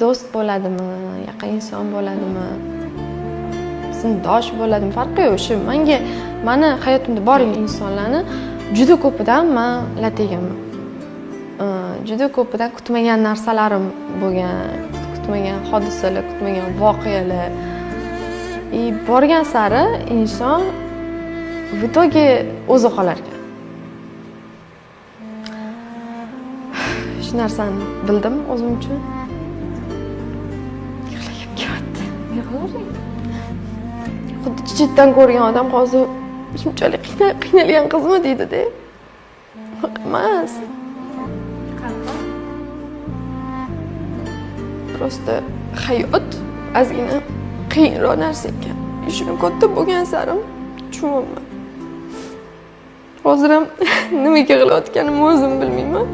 do'st bo'ladimi, yaqin inson bo'ladimi, sinfdosh bo'ladimi, farqi yo'q. Shu mani hayotimda borgan insonlarni juda ko'pidan men lat yeganman. Juda ko'pidan kutmagan narsalarim bo'lgan, kutmagan hodisalar, kutmagan voqealar. Borgan sari inson в итоге o'zi qolar ekan. Shu narsani bildim o'zim uchun. Yig'lab ketdi. Yig'lavering. Xuddi chetdan ko'rgan odam hozir shunchalik qiynalgan qizmi deydi-da. Emas. Просто hayot ozgina qiyinroq narsa ekan. Shuni katta bo'lgan sari tushunyapman. Hozir ham nimaga yig'layotganimni o'zim bilmayman.